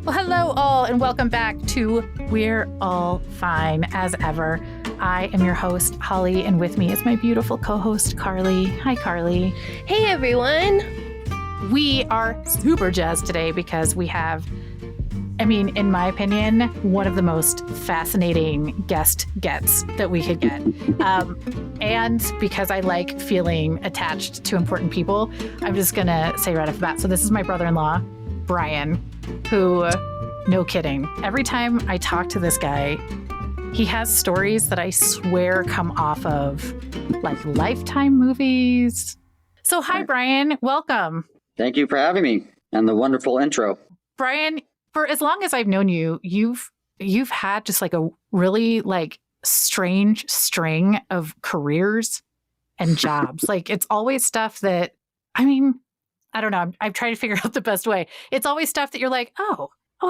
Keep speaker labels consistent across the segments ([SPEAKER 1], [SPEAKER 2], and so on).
[SPEAKER 1] Well, hello all, and welcome back to We're All Fine, as ever. I am your host, Holly, and with me is my beautiful co-host, Carly. Hi, Carly.
[SPEAKER 2] Hey, everyone.
[SPEAKER 1] We are super jazzed today because we have, in my opinion, one of the most fascinating guest gets that we could get. And because I like feeling attached to important people, I'm just going to say right off the bat. So this is my brother-in-law, Brian, who, no kidding, every time I talk to this guy, he has stories that I swear come off of like Lifetime movies. So hi, Brian. Welcome.
[SPEAKER 3] Thank you for having me and the wonderful intro.
[SPEAKER 1] Brian, for as long as I've known you, you've had just like a really like strange string of careers and jobs. Like it's always stuff that, I don't know. I've tried to figure out the best way. It's always stuff that you're like, I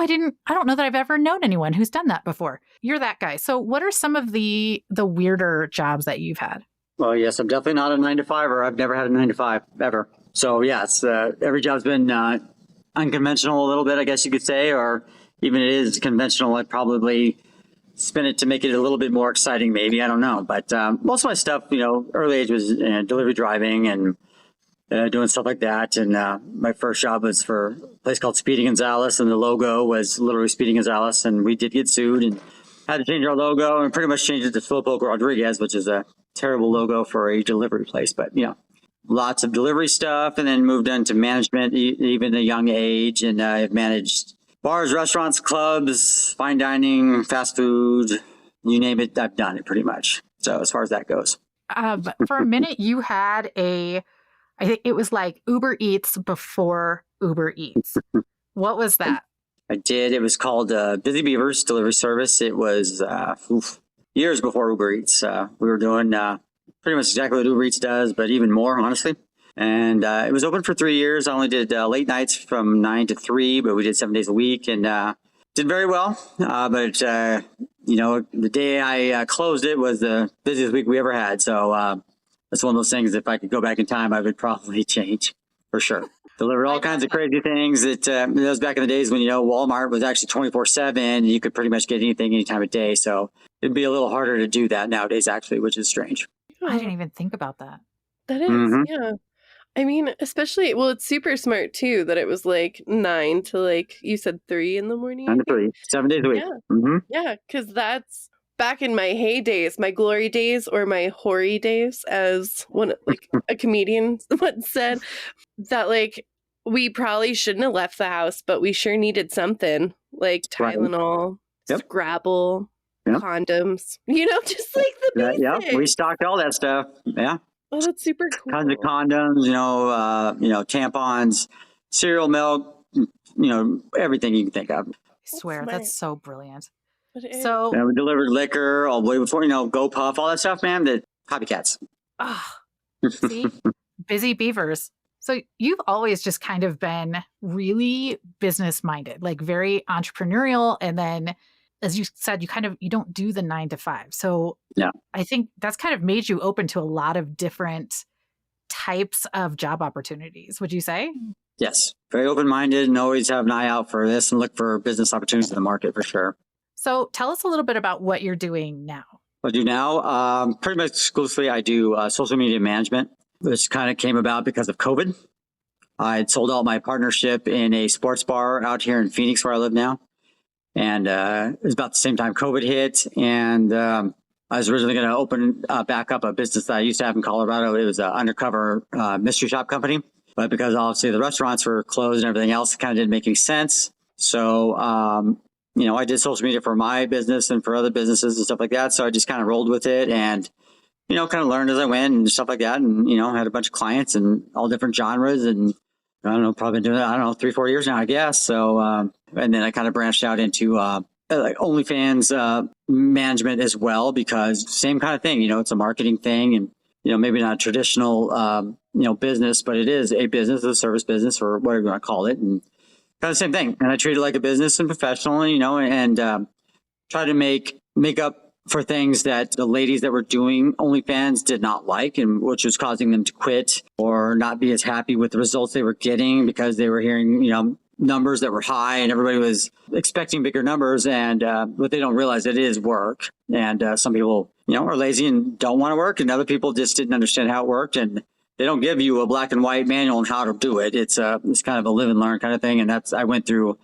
[SPEAKER 1] don't know that I've ever known anyone who's done that before. You're that guy. So what are some of the weirder jobs that you've had?
[SPEAKER 3] Well, yes, I'm definitely not a 9-to-5er. I've never had a 9-to-5 ever. So yes, every job's been unconventional a little bit, I guess you could say, or even it is conventional. I'd probably spin it to make it a little bit more exciting, maybe. I don't know. But most of my stuff, early age was delivery driving and doing stuff like that. And my first job was for a place called Speedy Gonzales, and the logo was literally Speedy Gonzales. And we did get sued and had to change our logo and pretty much change it to Slowpoke Rodriguez, which is a terrible logo for a delivery place. But, lots of delivery stuff, and then moved into management even at a young age. And I've managed bars, restaurants, clubs, fine dining, fast food, you name it, I've done it pretty much. So as far as that goes.
[SPEAKER 1] For a minute, you had I think it was like Uber Eats before Uber Eats. What was that?
[SPEAKER 3] I did. It was called Busy Beavers Delivery Service. It was years before Uber Eats. We were doing pretty much exactly what Uber Eats does, but even more, honestly. And it was open for 3 years. I only did late nights from 9 to 3, but we did 7 days a week and did very well. But the day I closed it was the busiest week we ever had. So that's one of those things, if I could go back in time, I would probably change for sure. Delivered all kinds of crazy things. That was back in the days when, Walmart was actually 24/7. You could pretty much get anything any time of day. So it'd be a little harder to do that nowadays, actually, which is strange.
[SPEAKER 1] I didn't even think about that.
[SPEAKER 2] That is, yeah. Especially, it's super smart too that it was like 9 to like, you said 3 in the morning?
[SPEAKER 3] 9 to 3, 7 days a week.
[SPEAKER 2] Yeah,
[SPEAKER 3] Mm-hmm.
[SPEAKER 2] yeah, because that's back in my heydays, my glory days, or my hoary days, as a comedian once said, that like we probably shouldn't have left the house, but we sure needed something like Tylenol, Scrabble, condoms, just like the basics.
[SPEAKER 3] Yeah, we stocked all that stuff. Yeah.
[SPEAKER 2] Oh, that's super cool.
[SPEAKER 3] Tons of condoms, tampons, cereal, milk, everything you can think of.
[SPEAKER 1] I swear, that's so brilliant.
[SPEAKER 2] So
[SPEAKER 3] we delivered liquor all the way before, Go Puff, all that stuff, man. The copycats.
[SPEAKER 1] See, Busy Beavers. So you've always just kind of been really business minded, like very entrepreneurial. And then, as you said, you don't do the 9 to 5. So yeah, I think that's kind of made you open to a lot of different types of job opportunities. Would you say?
[SPEAKER 3] Yes. Very open-minded and always have an eye out for this and look for business opportunities in the market for sure.
[SPEAKER 1] So tell us a little bit about what you're doing now.
[SPEAKER 3] What I do now, pretty much exclusively, I do social media management, which kind of came about because of COVID. I had sold out my partnership in a sports bar out here in Phoenix where I live now. And it was about the same time COVID hit. And I was originally going to open back up a business that I used to have in Colorado. It was an undercover mystery shop company. But because obviously the restaurants were closed and everything else, it kind of didn't make any sense. So, I did social media for my business and for other businesses and stuff like that. So I just kind of rolled with it and, kind of learned as I went and stuff like that. And, had a bunch of clients and all different genres. And I don't know, probably been doing that, 3-4 years now, I guess. So, and then I kind of branched out into like OnlyFans management as well, because same kind of thing, it's a marketing thing and, maybe not a traditional, business, but it is a business, a service business or whatever you want to call it. And kind of the same thing. And I treat it like a business and professional, and try to make up for things that the ladies that were doing OnlyFans did not like, and which was causing them to quit or not be as happy with the results they were getting because they were hearing, numbers that were high and everybody was expecting bigger numbers. And what they don't realize, it is work. And some people, are lazy and don't want to work. And other people just didn't understand how it worked. And they don't give you a black and white manual on how to do it. It's kind of a live and learn kind of thing. And I went through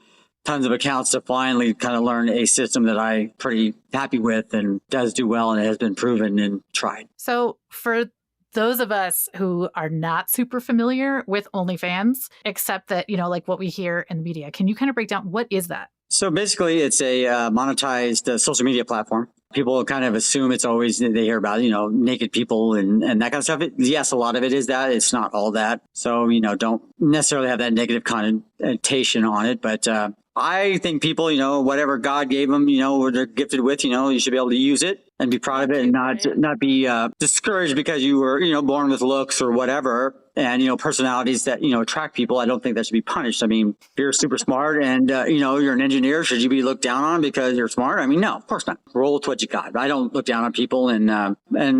[SPEAKER 3] tons of accounts to finally kind of learn a system that I'm pretty happy with and does do well and it has been proven and tried.
[SPEAKER 1] So for those of us who are not super familiar with OnlyFans, except that, like what we hear in the media, can you kind of break down what is that?
[SPEAKER 3] So basically, it's a monetized social media platform. People kind of assume it's always, they hear about, naked people and that kind of stuff. Yes, a lot of it is that. It's not all that. So, don't necessarily have that negative connotation on it. But I think people, whatever God gave them, what they're gifted with, you should be able to use it and be proud of it and not be discouraged because you were, born with looks or whatever. And, personalities that, attract people. I don't think that should be punished. I mean, if you're super smart and, you're an engineer, should you be looked down on because you're smart? I mean, no, of course not. Roll with what you got. I don't look down on people and I'm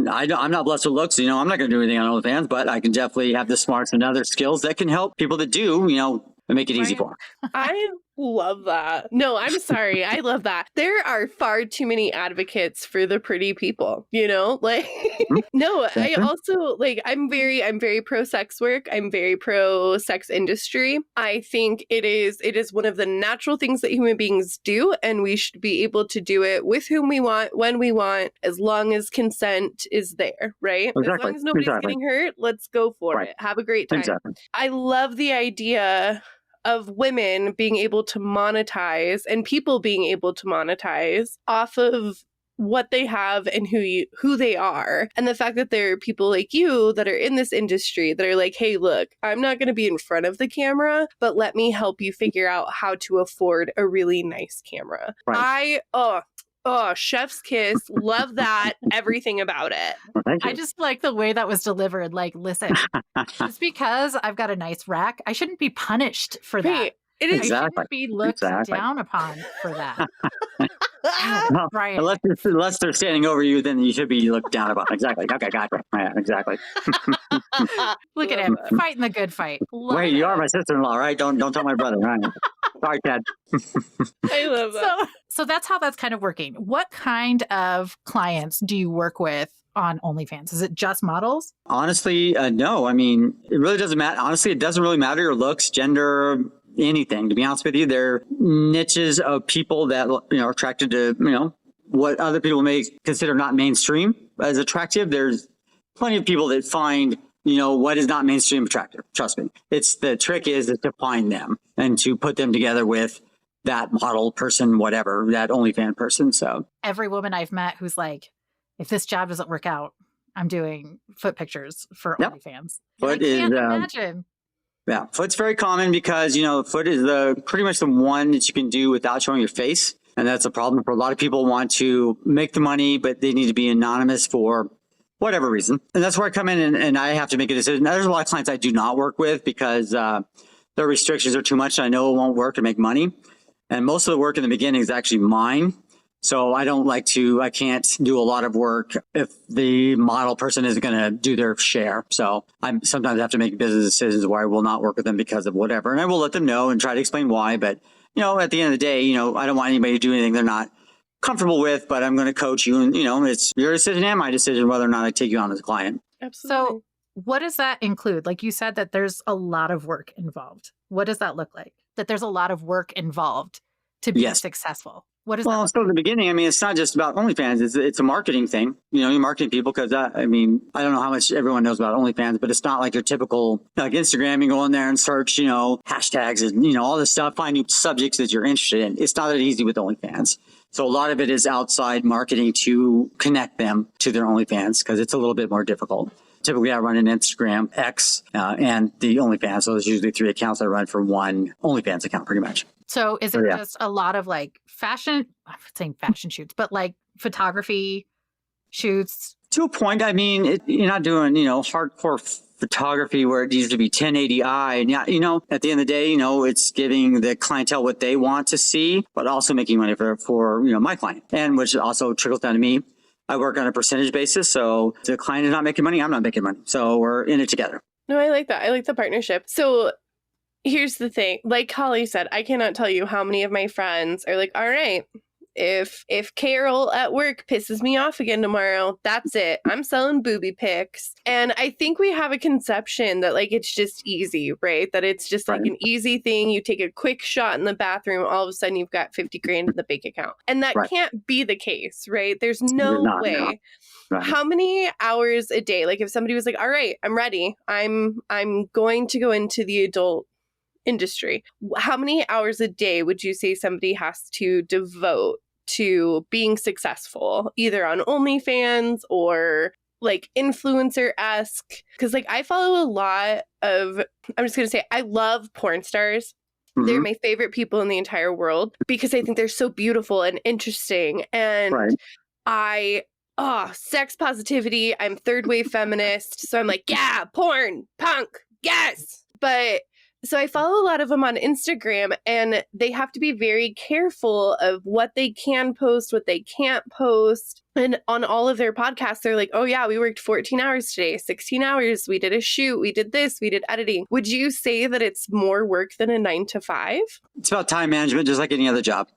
[SPEAKER 3] not blessed with looks. I'm not going to do anything on OnlyFans, but I can definitely have the smarts and other skills that can help people that do, and make it easy for them.
[SPEAKER 2] I love that. No, I'm sorry. I love that. There are far too many advocates for the pretty people, no, I also I'm very pro sex work. I'm very pro sex industry. I think it is one of the natural things that human beings do, and we should be able to do it with whom we want, when we want, as long as consent is there, right?
[SPEAKER 3] Exactly.
[SPEAKER 2] As long as nobody's getting hurt, let's go for it. Have a great time.
[SPEAKER 3] Exactly.
[SPEAKER 2] I love the idea of women being able to monetize and people being able to monetize off of what they have and who they are. And the fact that there are people like you that are in this industry that are like, hey, look, I'm not going to be in front of the camera, but let me help you figure out how to afford a really nice camera.
[SPEAKER 3] Right.
[SPEAKER 2] Chef's kiss. Love that. Everything about it.
[SPEAKER 3] Well,
[SPEAKER 1] I just like the way that was delivered. Like, listen, just because I've got a nice rack, I shouldn't be punished for that.
[SPEAKER 2] It is
[SPEAKER 1] I shouldn't be looked down upon for that.
[SPEAKER 3] Well,
[SPEAKER 1] Right.
[SPEAKER 3] Unless they're standing over you, then you should be looked down upon. Exactly. Okay, gotcha. Yeah, exactly.
[SPEAKER 1] Look at him fighting the good fight.
[SPEAKER 3] Wait, you are my sister-in-law, right? Don't tell my brother. Right? Sorry, Ted.
[SPEAKER 2] I love that.
[SPEAKER 1] So that's how that's kind of working. What kind of clients do you work with on OnlyFans? Is it just models?
[SPEAKER 3] Honestly, no. I mean, it really doesn't matter. Honestly, it doesn't really matter your looks, gender, anything. To be honest with you, there are niches of people that are attracted to what other people may consider not mainstream as attractive. There's plenty of people that find what is not mainstream attractive. Trust me. It's the trick is to find them and to put them together with that model person, whatever, that OnlyFans person. So
[SPEAKER 1] every woman I've met who's like, if this job doesn't work out, I'm doing foot pictures for OnlyFans.
[SPEAKER 3] Foot
[SPEAKER 1] I can't imagine.
[SPEAKER 3] Yeah, foot's very common because, foot is pretty much the one that you can do without showing your face. And that's a problem for a lot of people want to make the money, but they need to be anonymous for whatever reason. And that's where I come in and I have to make a decision. Now, there's a lot of clients I do not work with because their restrictions are too much. And I know it won't work to make money. And most of the work in the beginning is actually mine. So I can't do a lot of work if the model person isn't going to do their share. So I sometimes have to make business decisions where I will not work with them because of whatever. And I will let them know and try to explain why. But, at the end of the day, I don't want anybody to do anything they're not comfortable with, but I'm going to coach you. And, it's your decision and my decision whether or not I take you on as a client.
[SPEAKER 2] Absolutely.
[SPEAKER 1] So what does that include? Like you said that there's a lot of work involved. What does that look like? That there's a lot of work involved to be successful. What is that?
[SPEAKER 3] Well, so in the beginning, it's not just about OnlyFans. It's a marketing thing. You're marketing people because I don't know how much everyone knows about OnlyFans, but it's not like your typical like Instagram. You go in there and search, hashtags and all this stuff, find new subjects that you're interested in. It's not that easy with OnlyFans. So a lot of it is outside marketing to connect them to their OnlyFans because it's a little bit more difficult. Typically, I run an Instagram, X, and the OnlyFans. So there's usually 3 accounts I run for one OnlyFans account, pretty much.
[SPEAKER 1] So is it just a lot of like fashion, I'm saying fashion shoots, but like photography shoots? To a point.
[SPEAKER 3] You're not doing, hardcore photography where it needs to be 1080i. And at the end of the day, it's giving the clientele what they want to see, but also making money for my client. And which also trickles down to me. I work on a percentage basis. So if the client is not making money, I'm not making money. So we're in it together.
[SPEAKER 2] No, I like that. I like the partnership. So here's the thing. Like Holly said, I cannot tell you how many of my friends are like, all right, if Carol at work pisses me off again tomorrow, that's it. I'm selling booby pics. And I think we have a conception that like it's just easy, right? That it's just like
[SPEAKER 3] Right.
[SPEAKER 2] an easy thing. You take a quick shot in the bathroom, all of a sudden you've got 50 grand in the bank account. And that
[SPEAKER 3] Right.
[SPEAKER 2] can't be the case, right? There's no
[SPEAKER 3] not,
[SPEAKER 2] way.
[SPEAKER 3] no. Right.
[SPEAKER 2] How many hours a day? Like if somebody was like, all right, I'm ready. I'm going to go into the adult industry. How many hours a day would you say somebody has to devote to being successful, either on OnlyFans or like influencer-esque? Because like I follow a lot of, I'm just going to say, I love porn stars. They're
[SPEAKER 3] Mhm.
[SPEAKER 2] my favorite people in the entire world because I think they're so beautiful and interesting. And
[SPEAKER 3] Right.
[SPEAKER 2] sex positivity. I'm third wave feminist. So I'm like, yeah, porn, punk, yes. But so I follow a lot of them on Instagram, and they have to be very careful of what they can post, what they can't post. And on all of their podcasts, they're like, oh yeah, we worked 14 hours today, 16 hours. We did a shoot. We did this. We did editing. Would you say that it's more work than a 9 to 5?
[SPEAKER 3] It's about time management, just like any other job.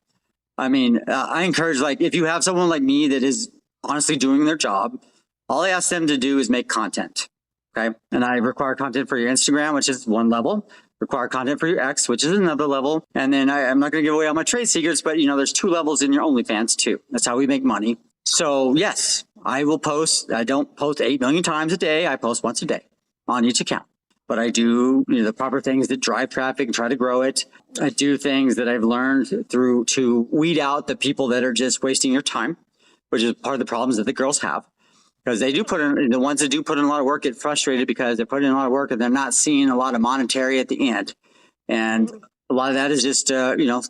[SPEAKER 3] I mean, I encourage, like, if you have someone like me that is honestly doing their job, all I ask them to do is make content. Okay. And I require content for your Instagram, which is one level, require content for your X, which is another level. And then I'm not going to give away all my trade secrets, but there's 2 levels in your OnlyFans too. That's how we make money. So yes, I will post. I don't post 8 million times a day. I post once a day on each account. But I do the proper things that drive traffic and try to grow it. I do things that I've learned through to weed out the people that are just wasting your time, which is part of the problems that the girls have. Because they do put in, the ones that do put in a lot of work get frustrated because they're putting in a lot of work and they're not seeing a lot of monetary at the end. And a lot of that is just,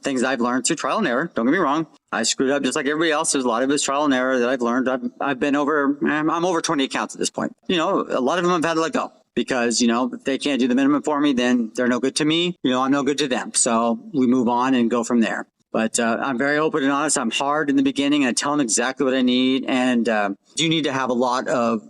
[SPEAKER 3] things I've learned through trial and error. Don't get me wrong. I screwed up just like everybody else. There's a lot of it's trial and error that I've learned. I've been over, I'm over 20 accounts at this point. A lot of them I've had to let go because, if they can't do the minimum for me, then they're no good to me. I'm no good to them. So we move on and go from there. But I'm very open and honest. I'm hard in the beginning and I tell them exactly what I need. And you need to have a lot of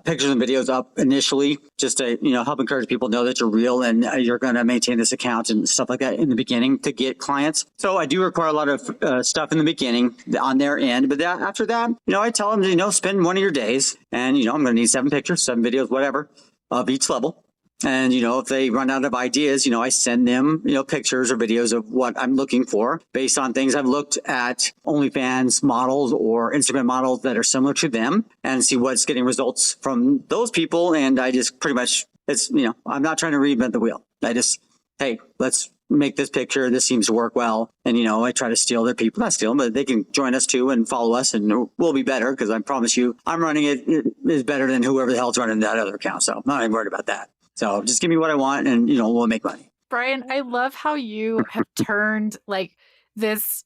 [SPEAKER 3] pictures and videos up initially just to, help encourage people to know that you're real and you're going to maintain this account and stuff like that in the beginning to get clients. So I do require a lot of stuff in the beginning on their end. But after that, I tell them to, spend one of your days and, I'm going to need 7 pictures, 7 videos, whatever of each level. And, if they run out of ideas, I send them, pictures or videos of what I'm looking for based on things I've looked at OnlyFans models or Instagram models that are similar to them and see what's getting results from those people. And I just pretty much, I'm not trying to reinvent the wheel. I just, hey, let's make this picture. This seems to work well. And, I try to steal their people, not steal them, but they can join us too and follow us and we'll be better because I promise you I'm running it is better than whoever the hell's running that other account. So I'm not even worried about that. So just give me what I want and, we'll make money.
[SPEAKER 1] Brian, I love how you have turned like this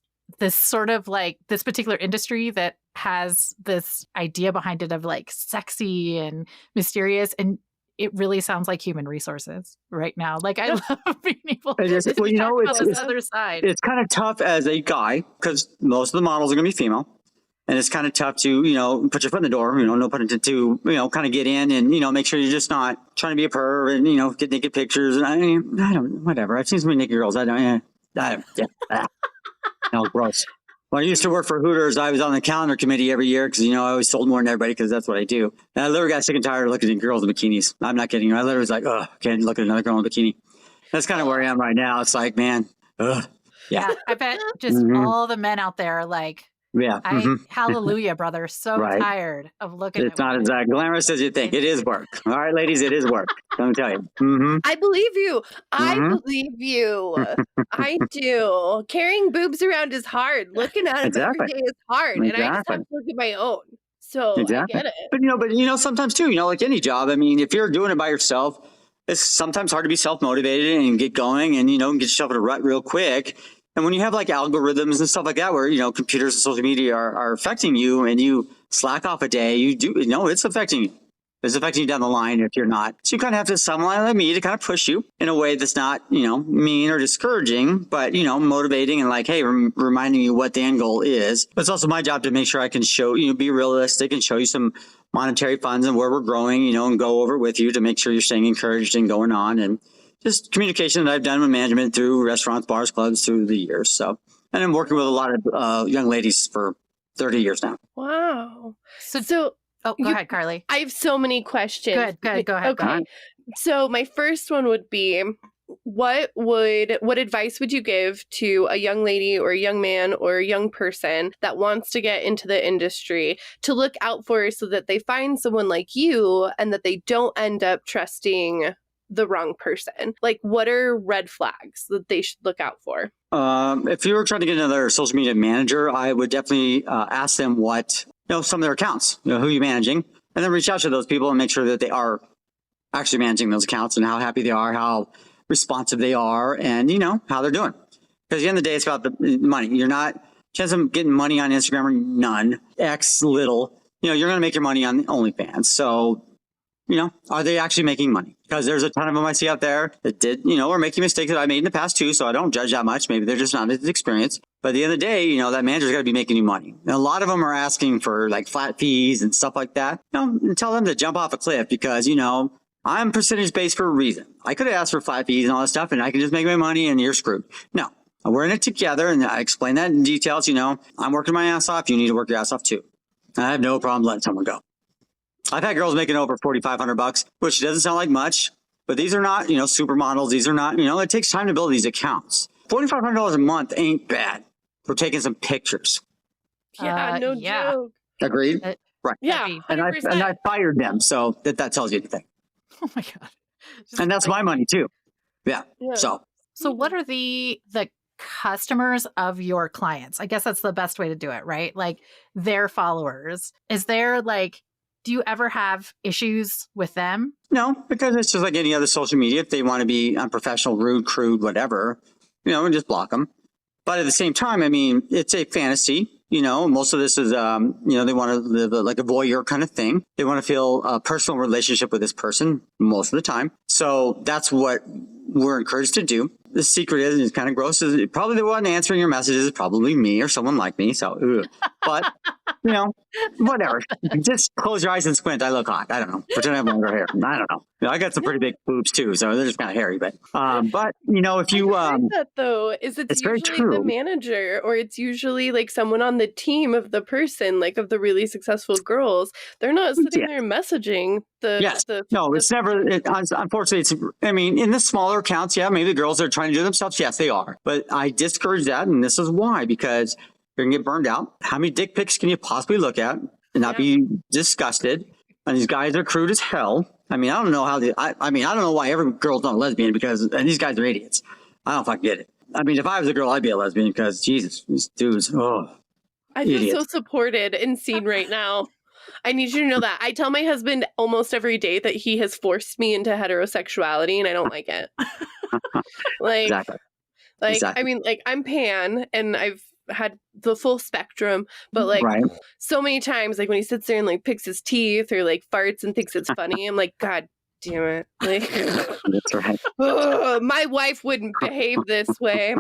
[SPEAKER 1] sort of like this particular industry that has this idea behind it of like sexy and mysterious. And it really sounds like human resources right now. Like I love being able to
[SPEAKER 3] Well,
[SPEAKER 1] talk about this other side.
[SPEAKER 3] It's kind of tough as a guy because most of the models are going to be female. And it's kind of tough to, put your foot in the door, no pun intended, to, kind of get in and, make sure you're just not trying to be a perv and, get naked pictures. And I don't, whatever. I've seen so many naked girls. No, gross. When I used to work for Hooters, I was on the calendar committee every year because, I always sold more than everybody because that's what I do. And I literally got sick and tired of looking at girls in bikinis. I'm not kidding you. I literally was like, oh, can't look at another girl in a bikini. That's kind of where I am right now. It's like, man, yeah.
[SPEAKER 1] I bet just all the men out there like,
[SPEAKER 3] yeah.
[SPEAKER 1] Hallelujah, brother. So tired of looking
[SPEAKER 3] It's not as glamorous as you think. It is work. All right, ladies, it is work. Let me tell you.
[SPEAKER 2] I believe you. I believe you. I do. Carrying boobs around is hard. Looking at them every day is hard. And I just have to look at my own. So I get it.
[SPEAKER 3] But sometimes too, like any job, I mean, if you're doing it by yourself, it's sometimes hard to be self-motivated and get going and, get yourself in a rut real quick. And when you have like algorithms and stuff like that, where, computers and social media are affecting you and you slack off a day, you do, it's affecting you. It's affecting you down the line if you're not. So you kind of have to someone like me to kind of push you in a way that's not, mean or discouraging, but, motivating and like, hey, reminding you what the end goal is. But it's also my job to make sure I can show, be realistic and show you some monetary funds and where we're growing, and go over it with you to make sure you're staying encouraged and going on. And, just communication that I've done with management through restaurants, bars, clubs through the years. So, and I'm working with a lot of young ladies for 30 years now.
[SPEAKER 2] Wow.
[SPEAKER 1] So go
[SPEAKER 2] you-
[SPEAKER 1] ahead, Carly.
[SPEAKER 2] I have so many questions.
[SPEAKER 1] Good. Go ahead.
[SPEAKER 2] Okay.
[SPEAKER 3] Go ahead.
[SPEAKER 2] So my first one would be, what advice would you give to a young lady or a young man or a young person that wants to get into the industry to look out for so that they find someone like you and that they don't end up trusting the wrong person? Like, what are red flags that they should look out for?
[SPEAKER 3] If you were trying to get another social media manager, I would definitely ask them what, some of their accounts, who you're managing, and then reach out to those people and make sure that they are actually managing those accounts and how happy they are, how responsive they are, and, how they're doing. Because at the end of the day, it's about the money. You're not, chance of getting money on Instagram or none, X little, you're going to make your money on OnlyFans. So, are they actually making money? Because there's a ton of them I see out there that did, are making mistakes that I made in the past too. So I don't judge that much. Maybe they're just not as experienced. But at the end of the day, that manager's got to be making you money. And a lot of them are asking for like flat fees and stuff like that. And tell them to jump off a cliff because, I'm percentage based for a reason. I could have asked for flat fees and all that stuff and I can just make my money and you're screwed. No, we're in it together. And I explain that in details. I'm working my ass off. You need to work your ass off too. I have no problem letting someone go. I've had girls making over $4,500, which doesn't sound like much, but these are not, supermodels. These are not, it takes time to build these accounts. $4,500 a month ain't bad for taking some pictures.
[SPEAKER 2] Yeah, no
[SPEAKER 1] yeah.
[SPEAKER 2] joke.
[SPEAKER 3] Agreed? Right.
[SPEAKER 2] Yeah,
[SPEAKER 3] And
[SPEAKER 2] 100%.
[SPEAKER 3] I fired them. So that tells you anything.
[SPEAKER 1] Oh my God.
[SPEAKER 3] And that's my money too. Yeah.
[SPEAKER 2] Yeah.
[SPEAKER 1] So what are the customers of your clients? I guess that's the best way to do it, right? Like their followers. Is there do you ever have issues with them?
[SPEAKER 3] No, because it's just like any other social media. If they want to be unprofessional, rude, crude, whatever, and just block them. But at the same time, it's a fantasy. Most of this is, they want to live like a voyeur kind of thing. They want to feel a personal relationship with this person most of the time. So that's what we're encouraged to do. The secret is, and it's kind of gross, is probably the one answering your messages is probably me or someone like me. So, but, whatever. Just close your eyes and squint. I look hot. I don't know. Pretend I have longer hair. I don't know. I got some pretty big boobs too, so they're just kind of hairy. But if you
[SPEAKER 2] that though is it's
[SPEAKER 3] very
[SPEAKER 2] usually
[SPEAKER 3] true.
[SPEAKER 2] the manager or it's usually like someone on the team of the person, like of the really successful girls. They're not sitting there messaging
[SPEAKER 3] it's never. Unfortunately, it's. In the smaller accounts, yeah, maybe the girls are trying to do themselves. Yes, they are. But I discourage that, and this is why, because you're gonna get burned out. How many dick pics can you possibly look at and not be disgusted? And these guys are crude as hell. I don't know how I don't know why every girl's not a lesbian and these guys are idiots. I don't fucking get it. If I was a girl, I'd be a lesbian because Jesus, these dudes,
[SPEAKER 2] I feel
[SPEAKER 3] idiots.
[SPEAKER 2] so supported and seen right now. I need you to know that. I tell my husband almost every day that he has forced me into heterosexuality and I don't like it.
[SPEAKER 3] Exactly.
[SPEAKER 2] I'm pan and I've had the full spectrum, but
[SPEAKER 3] right.
[SPEAKER 2] so many times, when he sits there and picks his teeth or farts and thinks it's funny, I'm like, God damn it.
[SPEAKER 3] That's right.
[SPEAKER 2] My wife wouldn't behave this way.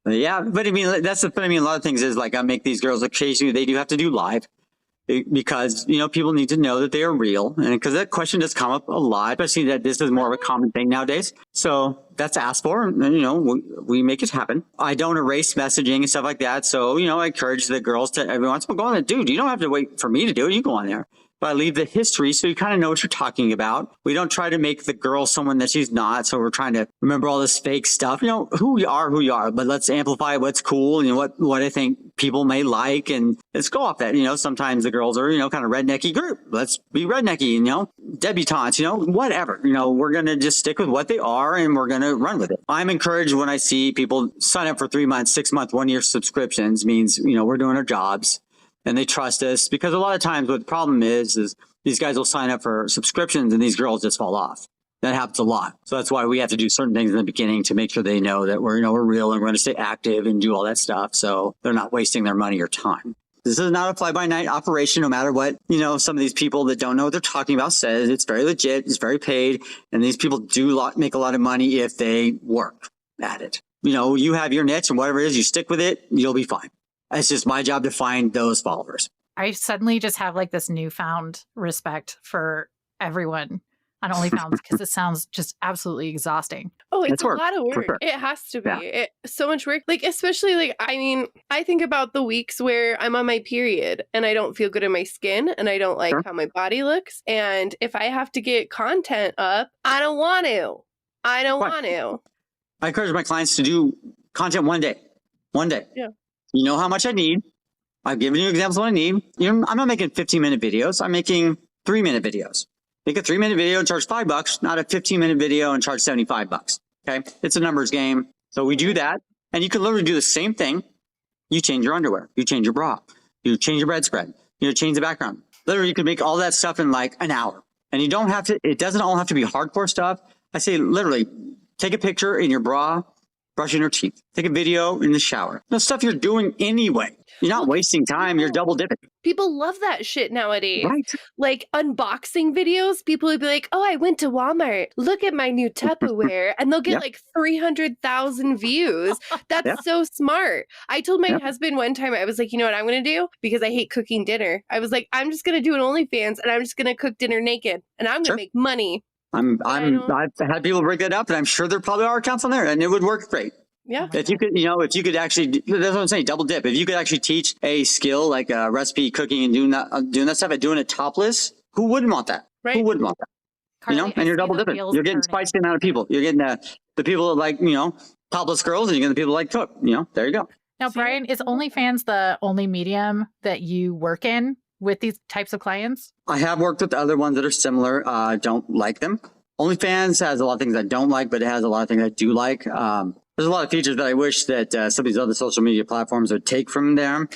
[SPEAKER 3] Yeah, but that's the thing. A lot of things is I make these girls occasionally, they do have to do live. Because, people need to know that they are real. And because that question does come up a lot, especially that this is more of a common thing nowadays. So that's asked for and, we make it happen. I don't erase messaging and stuff like that. So, I encourage the girls to every once in a while go on there. Dude, you don't have to wait for me to do it. You go on there. But I leave the history so you kind of know what you're talking about. We don't try to make the girl someone that she's not. So we're trying to remember all this fake stuff. Who you are, but let's amplify what's cool and what I think people may like. And let's go off that. Sometimes the girls are, kind of rednecky group. Let's be rednecky, debutantes, whatever. We're going to just stick with what they are and we're going to run with it. I'm encouraged when I see people sign up for 3 months, 6 month, 1 year subscriptions means, we're doing our jobs. And they trust us because a lot of times what the problem is these guys will sign up for subscriptions and these girls just fall off. That happens a lot. So that's why we have to do certain things in the beginning to make sure they know that we're real and we're going to stay active and do all that stuff. So they're not wasting their money or time. This is not a fly-by-night operation, no matter what, some of these people that don't know what they're talking about says. It's very legit. It's very paid. And these people do make a lot of money if they work at it. You have your niche and whatever it is, you stick with it, you'll be fine. It's just my job to find those followers.
[SPEAKER 1] I suddenly just have this newfound respect for everyone on OnlyFans because it sounds just absolutely exhausting.
[SPEAKER 2] Oh, it's
[SPEAKER 3] It's
[SPEAKER 2] a
[SPEAKER 3] work,
[SPEAKER 2] lot of
[SPEAKER 3] for
[SPEAKER 2] work.
[SPEAKER 3] sure.
[SPEAKER 2] It has to be.
[SPEAKER 3] Yeah.
[SPEAKER 2] So much work. Like, especially like, I mean, I think about the weeks where I'm on my period and I don't feel good in my skin and I don't like
[SPEAKER 3] Sure.
[SPEAKER 2] how my body looks. And if I have to get content up, I don't want to. I don't
[SPEAKER 3] Right.
[SPEAKER 2] want to.
[SPEAKER 3] I encourage my clients to do content one day. One day.
[SPEAKER 2] Yeah.
[SPEAKER 3] You know how much I need. I've given you examples of what I need. You know, I'm not making 15-minute videos. I'm making 3-minute videos. Make a 3-minute video and charge $5, not a 15-minute video and charge $75. Okay. It's a numbers game. So we do that. And you can literally do the same thing. You change your underwear. You change your bra. You change your bedspread. You change the background. Literally, you can make all that stuff in like an hour. And you don't have to, it doesn't all have to be hardcore stuff. I say literally, take a picture in your bra, brushing your teeth. Take a video in the shower. The stuff you're doing anyway. You're not wasting time. You're double dipping.
[SPEAKER 2] People love that shit nowadays.
[SPEAKER 3] Right.
[SPEAKER 2] Like unboxing videos, people would be like, oh, I went to Walmart. Look at my new Tupperware. And they'll get
[SPEAKER 3] Yep.
[SPEAKER 2] like 300,000 views. That's
[SPEAKER 3] Yep.
[SPEAKER 2] so smart. I told my
[SPEAKER 3] Yep.
[SPEAKER 2] husband one time, I was like, you know what I'm going to do? Because I hate cooking dinner. I was like, I'm just going to do an OnlyFans and I'm just going to cook dinner naked and I'm going to
[SPEAKER 3] Sure.
[SPEAKER 2] make money.
[SPEAKER 3] I've had people break that up, and I'm sure there probably are accounts on there, and it would work great.
[SPEAKER 2] Yeah.
[SPEAKER 3] If you could actually, that's what I'm saying, double dip. If you could actually teach a skill like a recipe, cooking, and doing that stuff, and doing it topless, who wouldn't want that?
[SPEAKER 2] Right.
[SPEAKER 3] Who wouldn't want that?
[SPEAKER 1] Carly,
[SPEAKER 3] And you're double dipping. You're getting spicy amount of people. You're getting the people that like, topless girls, and you're getting the people that like cook. There you go.
[SPEAKER 1] Now, Brian, is OnlyFans the only medium that you work in with these types of clients?
[SPEAKER 3] I have worked with other ones that are similar. Don't like them. OnlyFans has a lot of things I don't like, but it has a lot of things I do like. There's a lot of features that I wish that some of these other social media platforms would take from them.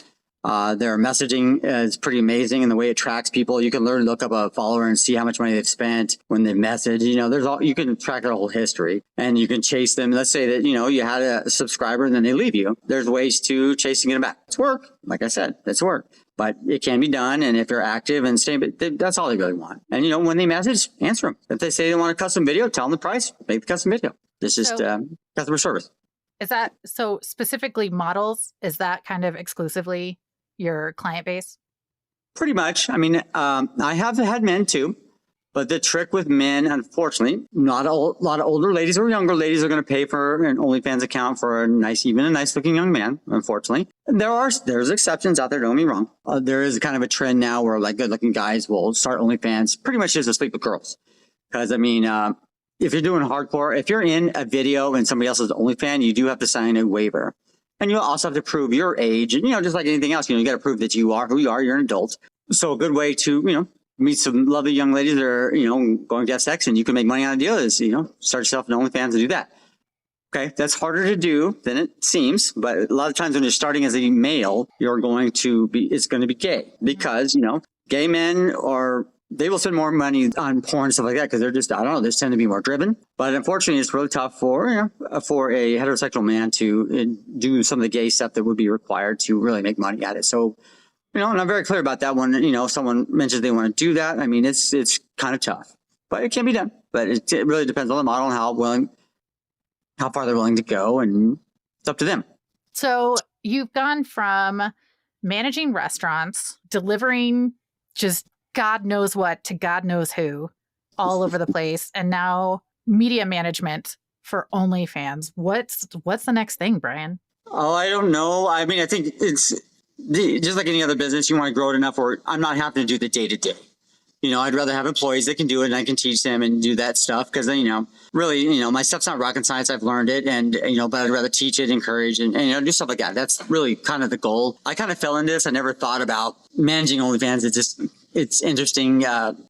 [SPEAKER 3] Their messaging is pretty amazing, and the way it tracks people. You can literally look up a follower and see how much money they've spent when they message. You can track their whole history, and you can chase them. Let's say that you had a subscriber and then they leave you. There's ways to chasing them back. It's work, like I said, it's work. But it can be done, and if you're active and staying, that's all they really want. And when they message, answer them. If they say they want a custom video, tell them the price, make the custom video. It's just customer service.
[SPEAKER 1] Is that so? Specifically, models, is that kind of exclusively your client base?
[SPEAKER 3] Pretty much. I mean, I have had men too, but the trick with men, unfortunately, not a lot of older ladies or younger ladies are going to pay for an OnlyFans account for even a nice looking young man. Unfortunately, there's exceptions out there. Don't get me wrong. There is kind of a trend now where like good looking guys will start OnlyFans pretty much just to sleep with girls. Because I mean, if you're doing hardcore, if you're in a video and somebody else is OnlyFans, you do have to sign a waiver. And you also have to prove your age. And, just like anything else, you got to prove that you are who you are. You're an adult. So a good way to, meet some lovely young ladies that are, going to have sex and you can make money on a deal is, start yourself an OnlyFans and do that. Okay. That's harder to do than it seems. But a lot of times when you're starting as a male, it's going to be gay because, gay men they will spend more money on porn and stuff like that because they're just, I don't know, they tend to be more driven. But unfortunately, it's really tough for a heterosexual man to do some of the gay stuff that would be required to really make money at it. So, and I'm very clear about that one. If someone mentions they want to do that, I mean, it's kind of tough, but it can be done. But it really depends on the model and how far they're willing to go, and it's up to them.
[SPEAKER 1] So you've gone from managing restaurants, delivering just God knows what to God knows who all over the place, and now media management for OnlyFans. What's the next thing, Brian?
[SPEAKER 3] Oh, I don't know. I mean, I think it's just like any other business. You want to grow it enough where I'm not having to do the day-to-day. I'd rather have employees that can do it and I can teach them and do that stuff because, really, my stuff's not rocket science. I've learned it and, but I'd rather teach it, encourage and do stuff like that. That's really kind of the goal. I kind of fell into this. I never thought about managing OnlyFans. It's interesting.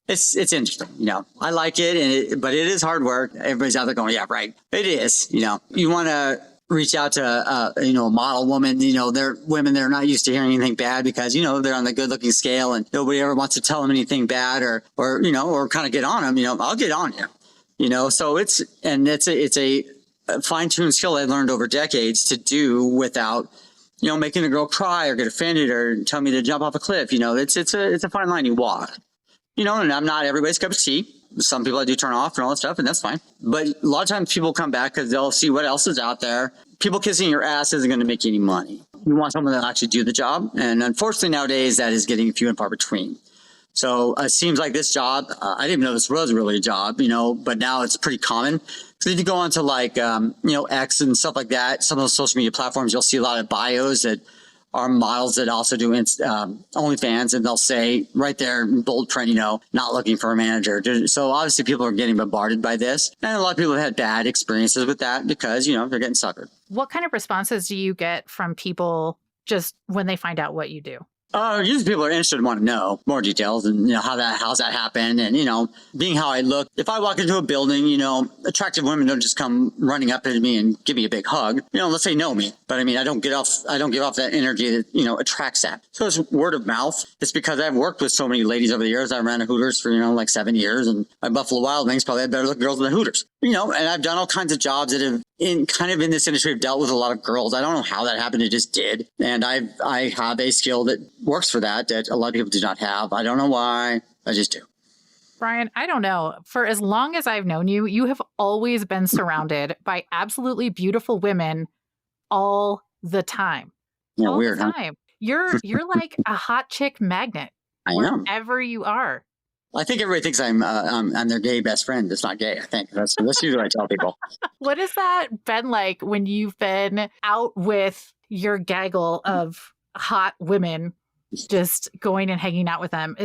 [SPEAKER 3] It's interesting. I like it, but it is hard work. Everybody's out there going, yeah, right. It is. You want to reach out to a model woman. They're women that are not used to hearing anything bad because they're on the good looking scale and nobody ever wants to tell them anything bad or kind of get on them. I'll get on you. So it's a fine-tuned skill I learned over decades to do without making a girl cry or get offended or tell me to jump off a cliff. It's a fine line you walk. And I'm not everybody's cup of tea. Some people I do turn off and all that stuff, and that's fine. But a lot of times people come back because they'll see what else is out there. People kissing your ass isn't going to make you any money. You want someone that'll actually do the job. And unfortunately nowadays that is getting few and far between. So it seems like this job, I didn't even know this was really a job, but now it's pretty common. So if you go onto like, X and stuff like that, some of those social media platforms, you'll see a lot of bios that are models that also do OnlyFans, and they'll say right there in bold print, not looking for a manager. So obviously people are getting bombarded by this. And a lot of people have had bad experiences with that because, they're getting suckered.
[SPEAKER 1] What kind of responses do you get from people just when they find out what you do?
[SPEAKER 3] Usually people are interested and want to know more details and, how's that happen. And, being how I look, if I walk into a building, attractive women don't just come running up to me and give me a big hug, unless they know me. But I don't give off that energy that, attracts that. So it's word of mouth. It's because I've worked with so many ladies over the years. I ran a Hooters for, like 7 years, and my Buffalo Wild Wings probably had better looking girls than the Hooters, and I've done all kinds of jobs that have in this industry have dealt with a lot of girls. I don't know how that happened. It just did. And I have a skill that works for that a lot of people do not have. I don't know why. I just do.
[SPEAKER 1] Brian, I don't know. For as long as I've known you, you have always been surrounded by absolutely beautiful women all the time.
[SPEAKER 3] Yeah,
[SPEAKER 1] all
[SPEAKER 3] weird,
[SPEAKER 1] the time. Huh? You're like a hot chick magnet.
[SPEAKER 3] I am.
[SPEAKER 1] Wherever you are.
[SPEAKER 3] I think everybody thinks I'm their gay best friend. It's not gay. I think that's usually what I tell people.
[SPEAKER 1] What has that been like when you've been out with your gaggle of hot women, just going and hanging out with them?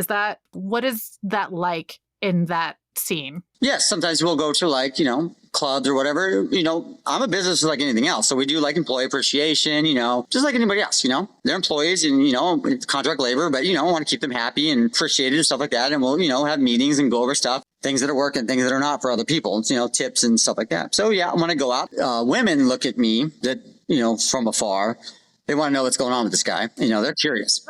[SPEAKER 1] What is that like in that scene?
[SPEAKER 3] Yes, sometimes we'll go to clubs or whatever. I'm a business like anything else. So we do like employee appreciation, just like anybody else, they're employees and, it's contract labor, but, I want to keep them happy and appreciated and stuff like that. And we'll, have meetings and go over stuff, things that are working, things that are not for other people, tips and stuff like that. So yeah, when I go out, women look at me that, from afar, they want to know what's going on with this guy. They're curious.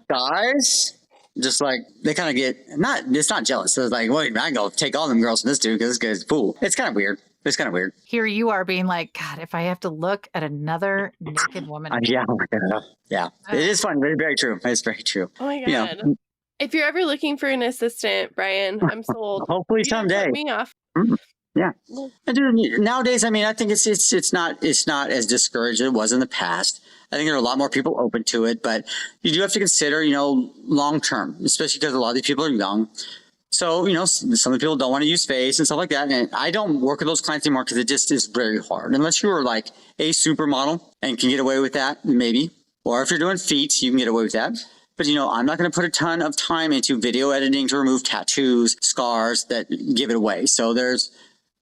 [SPEAKER 3] Guys, just like they kind of get it's not jealous. So it's like, wait, I can go take all them girls from this dude because this guy's a fool. It's kind of weird. Here
[SPEAKER 1] you are being like, God, if I have to look at another naked woman.
[SPEAKER 3] Yeah. It is fun. Very, very true. It's very true.
[SPEAKER 2] Oh my God. If you're ever looking for an assistant, Brian, I'm sold.
[SPEAKER 3] Hopefully someday.
[SPEAKER 2] Cut me off.
[SPEAKER 3] Yeah. And dude, nowadays, I think it's not as discouraged as it was in the past. I think there are a lot more people open to it, but you do have to consider, long term, especially because a lot of these people are young. So, some of the people don't want to use face and stuff like that. And I don't work with those clients anymore because it just is very hard. Unless you are like a supermodel and can get away with that, maybe. Or if you're doing feet, you can get away with that. But, I'm not going to put a ton of time into video editing to remove tattoos, scars that give it away. So there's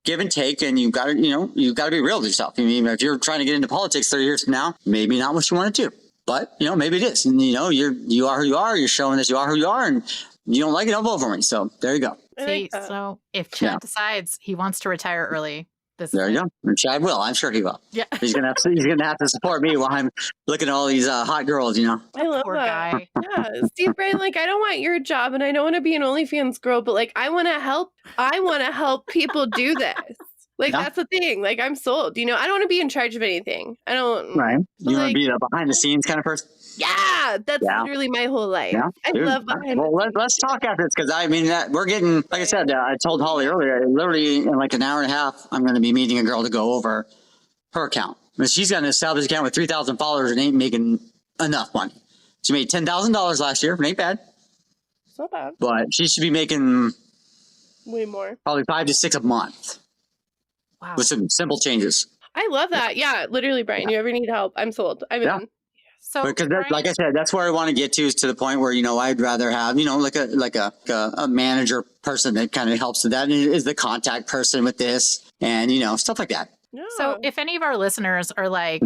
[SPEAKER 3] give and take, and you've got to be real with yourself. If you're trying to get into politics 30 years from now, maybe not what you want to do, but maybe it is. And you are who you are. You're showing that you are who you are, and you don't like it, don't vote for me. So there you go.
[SPEAKER 1] See, so if Chad decides he wants to retire early,
[SPEAKER 3] there you go. And Chad will. I'm sure he will.
[SPEAKER 1] Yeah,
[SPEAKER 3] he's gonna have to support me while I'm looking at all these hot girls.
[SPEAKER 2] I love
[SPEAKER 1] poor
[SPEAKER 2] that
[SPEAKER 1] guy.
[SPEAKER 2] Yeah, Steve, Brian, I don't want your job, and I don't want to be an OnlyFans girl, but I want to help. I want to help people do this. That's the thing. I'm sold. I don't want to be in charge of anything. I don't.
[SPEAKER 3] Right. You want to be the behind the scenes kind of person?
[SPEAKER 2] Yeah, that's literally my whole life. Yeah, I love behind.
[SPEAKER 3] Well, let's talk after this because we're getting. Like I said, I told Holly earlier. Literally in an hour and a half, I'm going to be meeting a girl to go over her account. She's got an established account with 3,000 followers and ain't making enough money. She made $10,000 last year. It ain't bad.
[SPEAKER 2] It's not bad.
[SPEAKER 3] But she should be making
[SPEAKER 2] way more.
[SPEAKER 3] Probably 5 to 6 a month.
[SPEAKER 1] Wow.
[SPEAKER 3] With some simple changes.
[SPEAKER 2] I love that. Yeah, literally, Brian. You ever need help? I'm sold. I'm in.
[SPEAKER 1] So,
[SPEAKER 3] because like I said, that's where I want to get to is to the point where I'd rather have like a manager person that kind of helps with that, and is the contact person with this, and stuff like that.
[SPEAKER 2] Yeah.
[SPEAKER 1] So if any of our listeners are like,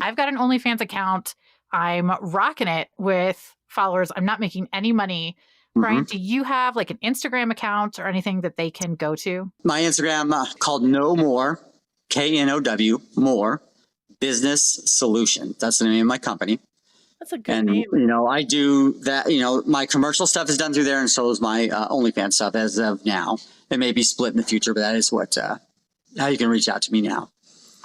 [SPEAKER 1] I've got an OnlyFans account, I'm rocking it with followers, I'm not making any money. Brian, do you have an Instagram account or anything that they can go to?
[SPEAKER 3] My Instagram called No More, KNOW, More Business Solution. That's the name of my company.
[SPEAKER 2] That's a good name.
[SPEAKER 3] I do that. My commercial stuff is done through there, and so is my OnlyFans stuff as of now. It may be split in the future, but that is how you can reach out to me now.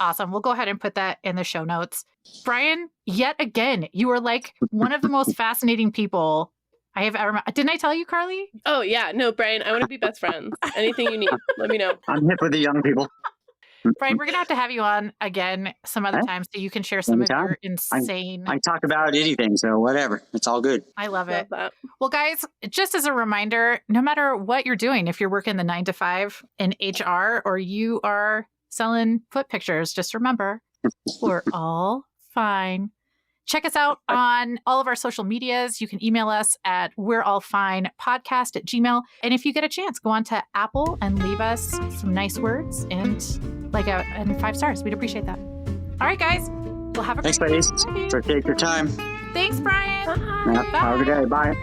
[SPEAKER 1] Awesome. We'll go ahead and put that in the show notes. Brian, yet again, you are one of the most fascinating people I have ever met. Didn't I tell you, Carly?
[SPEAKER 2] Oh, yeah. No, Brian, I want to be best friends. Anything you need, let me know.
[SPEAKER 3] I'm hip with the young people.
[SPEAKER 1] Brian, we're going to have you on again some other time so you can share some
[SPEAKER 3] Anytime.
[SPEAKER 1] of your insane.
[SPEAKER 3] I talk about anything, so whatever. It's all good.
[SPEAKER 1] I love it.
[SPEAKER 2] Love that.
[SPEAKER 1] Well, guys, just as a reminder, no matter what you're doing, if you're working the 9 to 5 in HR or you are selling foot pictures, just remember, we're all fine. Check us out on all of our social medias. You can email us at we'reallfinepodcast@gmail.com. And if you get a chance, go on to Apple and leave us some nice words and 5 stars. We'd appreciate that. All right, guys. We'll have a
[SPEAKER 3] Thanks,
[SPEAKER 1] great
[SPEAKER 3] ladies.
[SPEAKER 1] day.
[SPEAKER 3] So take your time.
[SPEAKER 1] Thanks, Brian.
[SPEAKER 2] Bye.
[SPEAKER 3] Have a good day. Bye.